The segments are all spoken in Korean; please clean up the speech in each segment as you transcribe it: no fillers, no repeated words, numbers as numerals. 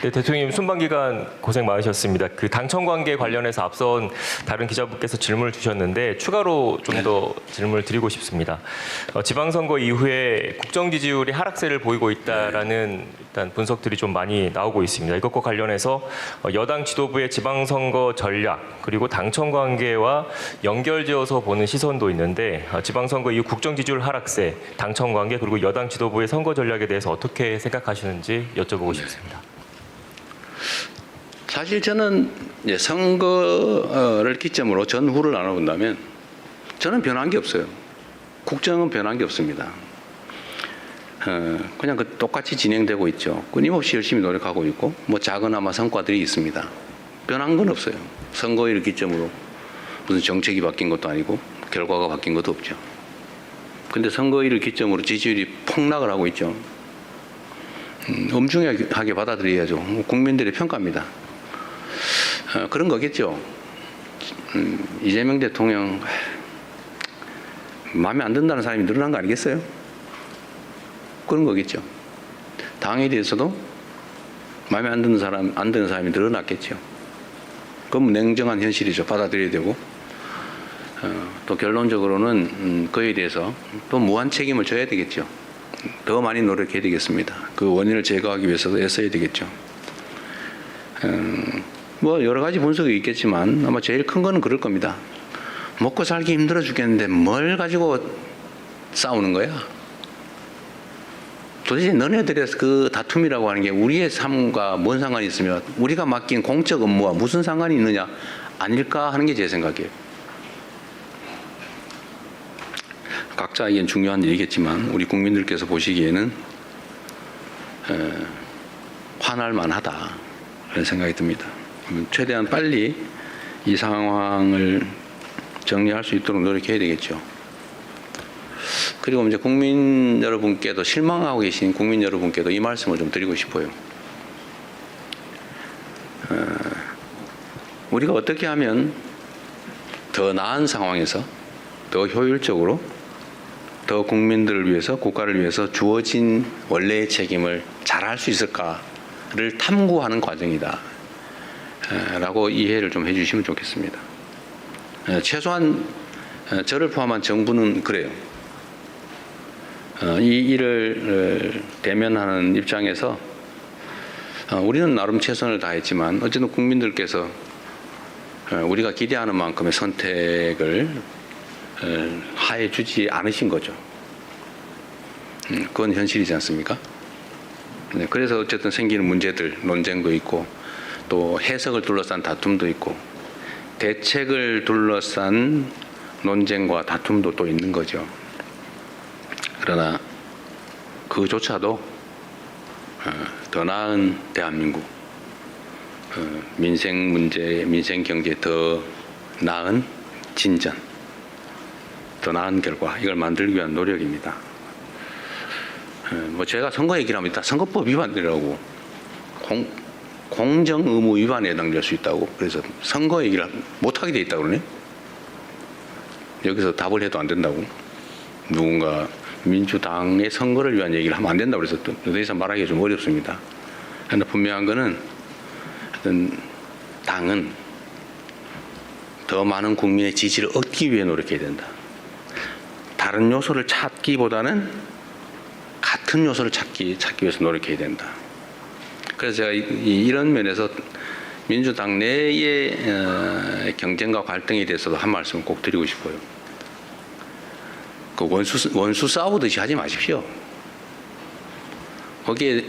네, 대통령님 순방기간 고생 많으셨습니다. 그 당청 관계 관련해서 앞선 다른 기자분께서 질문을 주셨는데 추가로 좀 더 질문을 드리고 싶습니다. 지방선거 이후에 국정 지지율이 하락세를 보이고 있다라는 일단 분석들이 좀 많이 나오고 있습니다. 이것과 관련해서 여당 지도부의 지방선거 전략 그리고 당청 관계와 연결지어서 보는 시선도 있는데 지방선거 이후 국정 지지율 하락세, 당청 관계 그리고 여당 지도부의 선거 전략에 대해서 어떻게 생각하시는지 여쭤보고 싶습니다. 사실 저는 선거를 기점으로 전후를 나눠본다면 저는 변한 게 없어요. 국정은 변한 게 없습니다. 그냥 똑같이 진행되고 있죠. 끊임없이 열심히 노력하고 있고 뭐 작은아마 성과들이 있습니다. 변한 건 없어요. 선거를 기점으로 무슨 정책이 바뀐 것도 아니고 결과가 바뀐 것도 없죠. 근데 선거일을 기점으로 지지율이 폭락을 하고 있죠. 엄중하게 받아들여야죠. 국민들의 평가입니다. 그런 거겠죠. 이재명 대통령 마음에 안 든다는 사람이 늘어난 거 아니겠어요? 그런 거겠죠. 당에 대해서도 마음에 안 드는 사람이 늘어났겠죠. 그건 냉정한 현실이죠. 받아들여야 되고 또 결론적으로는 그에 대해서 또 무한 책임을 져야 되겠죠. 더 많이 노력해야 되겠습니다. 그 원인을 제거하기 위해서도 애써야 되겠죠. 뭐 여러 가지 분석이 있겠지만 아마 제일 큰 거는 그럴 겁니다. 먹고 살기 힘들어 죽겠는데 뭘 가지고 싸우는 거야? 도대체 너네들의 그 다툼이라고 하는 게 우리의 삶과 뭔 상관이 있으며 우리가 맡긴 공적 업무와 무슨 상관이 있느냐 아닐까 하는 게 제 생각이에요. 각자에겐 중요한 일이겠지만 우리 국민들께서 보시기에는 화날 만하다 그런 생각이 듭니다. 최대한 빨리 이 상황을 정리할 수 있도록 노력해야 되겠죠. 그리고 이제 국민 여러분께도 실망하고 계신 국민 여러분께도 이 말씀을 좀 드리고 싶어요. 우리가 어떻게 하면 더 나은 상황에서 더 효율적으로 더 국민들을 위해서 국가를 위해서 주어진 원래의 책임을 잘할 수 있을까를 탐구하는 과정이다 라고 이해를 좀 해주시면 좋겠습니다. 최소한 저를 포함한 정부는 그래요. 이 일을 대면하는 입장에서 우리는 나름 최선을 다했지만 어쨌든 국민들께서 우리가 기대하는 만큼의 선택을 하해 주지 않으신 거죠. 그건 현실이지 않습니까? 그래서 어쨌든 생기는 문제들, 논쟁도 있고 또 해석을 둘러싼 다툼도 있고 대책을 둘러싼 논쟁과 다툼도 또 있는 거죠. 그러나 그조차도 더 나은 대한민국, 민생 문제, 민생 경제 더 나은 진전, 더 나은 결과 이걸 만들기 위한 노력입니다. 뭐 제가 선거 얘기를 하면 일단 선거법 위반이라고 공정 의무 위반에 해당될 수 있다고 그래서 선거 얘기를 못하게 돼 있다고 그러네. 여기서 답을 해도 안 된다고 누군가 민주당의 선거를 위한 얘기를 하면 안 된다고 그래서 더 이상 말하기가 좀 어렵습니다. 그러나 분명한 거는 당은 더 많은 국민의 지지를 얻기 위해 노력해야 된다. 다른 요소를 찾기보다는 같은 요소를 찾기 위해서 노력해야 된다. 그래서 제가 이런 면에서 민주당 내의 경쟁과 갈등에 대해서도 한 말씀 꼭 드리고 싶어요. 그 원수 싸우듯이 하지 마십시오. 거기에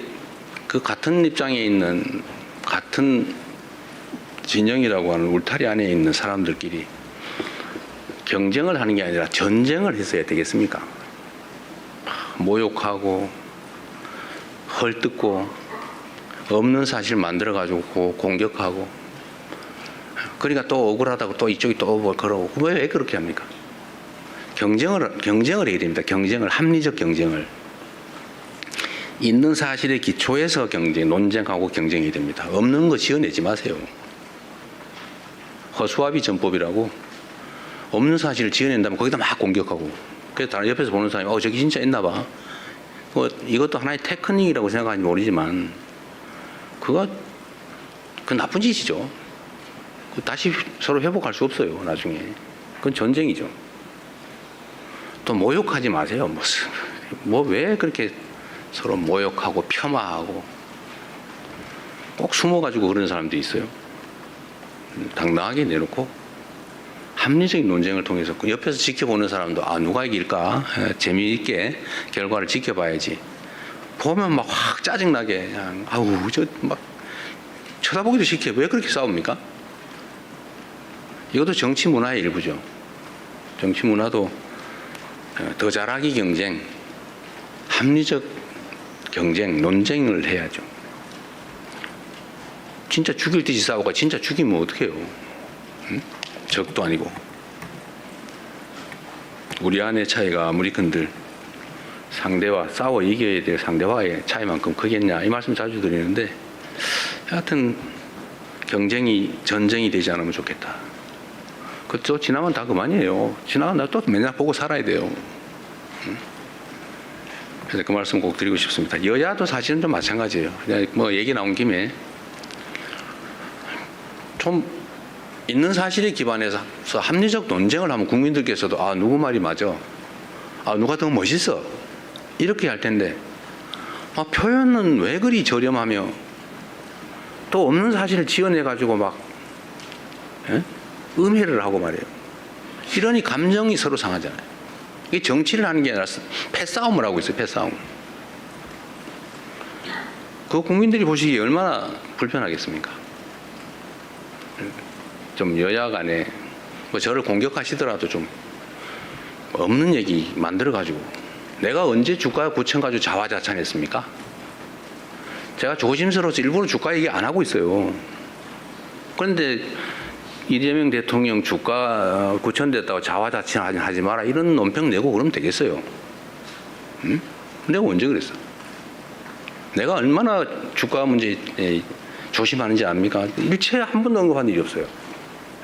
그 같은 입장에 있는 같은 진영이라고 하는 울타리 안에 있는 사람들끼리 경쟁을 하는 게 아니라 전쟁을 했어야 되겠습니까? 모욕하고 헐뜯고 없는 사실 만들어가지고 공격하고 그러니까 또 억울하다고 또 이쪽이 또 뭐 그러고 왜 그렇게 합니까? 경쟁을 해야 됩니다. 합리적 경쟁을 있는 사실의 기초에서 논쟁하고 경쟁해야 됩니다. 없는 거 지어내지 마세요. 허수아비 전법이라고 없는 사실을 지어낸다면 거기다 막 공격하고 그래서 다른 옆에서 보는 사람이 저기 진짜 있나 봐. 이것도 하나의 테크닉이라고 생각하는지 모르지만 그 나쁜 짓이죠. 다시 서로 회복할 수 없어요. 나중에 그건 전쟁이죠. 또 모욕하지 마세요. 뭐 왜 그렇게 서로 모욕하고 폄하하고 꼭 숨어가지고 그런 사람도 있어요. 당당하게 내놓고 합리적인 논쟁을 통해서 옆에서 지켜보는 사람도 누가 이길까 재미있게 결과를 지켜봐야지. 보면 막 확 짜증나게 그냥 저 막 쳐다보기도 싫게 왜 그렇게 싸웁니까? 이것도 정치 문화의 일부죠. 정치 문화도 더 잘하기 경쟁, 합리적 경쟁, 논쟁을 해야죠. 진짜 죽일 듯이 싸우고 진짜 죽이면 어떡해요? 응? 적도 아니고. 우리 안의 차이가 아무리 큰들 상대와 싸워 이겨야 될 상대와의 차이만큼 크겠냐 이 말씀 자주 드리는데 하여튼 경쟁이 전쟁이 되지 않으면 좋겠다. 그또 지나면 다 그만이에요. 지나면 또 맨날 보고 살아야 돼요. 그래서 그 말씀 꼭 드리고 싶습니다. 여야도 사실은 좀 마찬가지예요. 그냥 뭐 얘기 나온 김에 좀 있는 사실에 기반해서 합리적 논쟁을 하면 국민들께서도 누구 말이 맞아, 누가 더 멋있어 이렇게 할 텐데 표현은 왜 그리 저렴하며 또 없는 사실을 지어내 가지고 막 음해를 하고 말이에요. 이러니 감정이 서로 상하잖아요. 이게 정치를 하는 게 아니라 패싸움을 하고 있어요. 패싸움. 그 국민들이 보시기에 얼마나 불편하겠습니까? 좀 여야 간에 뭐 저를 공격하시더라도 좀 없는 얘기 만들어 가지고 내가 언제 주가 9천 가지고 자화자찬했습니까? 제가 조심스러워서 일부러 주가 얘기 안 하고 있어요. 그런데 이재명 대통령 주가 9천 됐다고 자화자찬하지 마라 이런 논평 내고 그러면 되겠어요? 응? 내가 언제 그랬어? 내가 얼마나 주가 문제 조심하는지 압니까? 일체 한 번도 언급한 일이 없어요.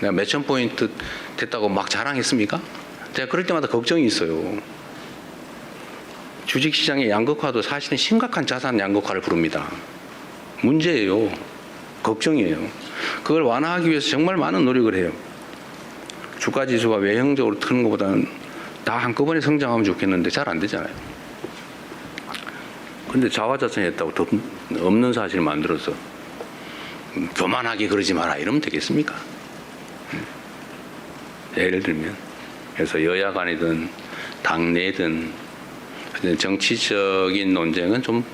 내가 몇천 포인트 됐다고 막 자랑했습니까? 제가 그럴 때마다 걱정이 있어요. 주식시장의 양극화도 사실은 심각한 자산 양극화를 부릅니다. 문제예요. 걱정이에요. 그걸 완화하기 위해서 정말 많은 노력을 해요. 주가지수가 외형적으로 트는 것보다는 다 한꺼번에 성장하면 좋겠는데 잘 안 되잖아요. 그런데 자화자찬했다고 없는 사실을 만들어서 교만하게 그러지 마라 이러면 되겠습니까? 예를 들면 그래서 여야 간이든 당내든 정치적인 논쟁은 좀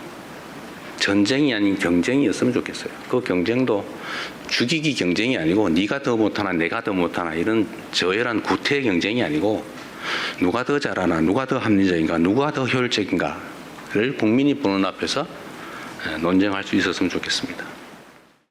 전쟁이 아닌 경쟁이었으면 좋겠어요. 그 경쟁도 죽이기 경쟁이 아니고 네가 더 못하나 내가 더 못하나 이런 저열한 구태 경쟁이 아니고 누가 더 잘하나 누가 더 합리적인가 누가 더 효율적인가를 국민이 보는 앞에서 논쟁할 수 있었으면 좋겠습니다.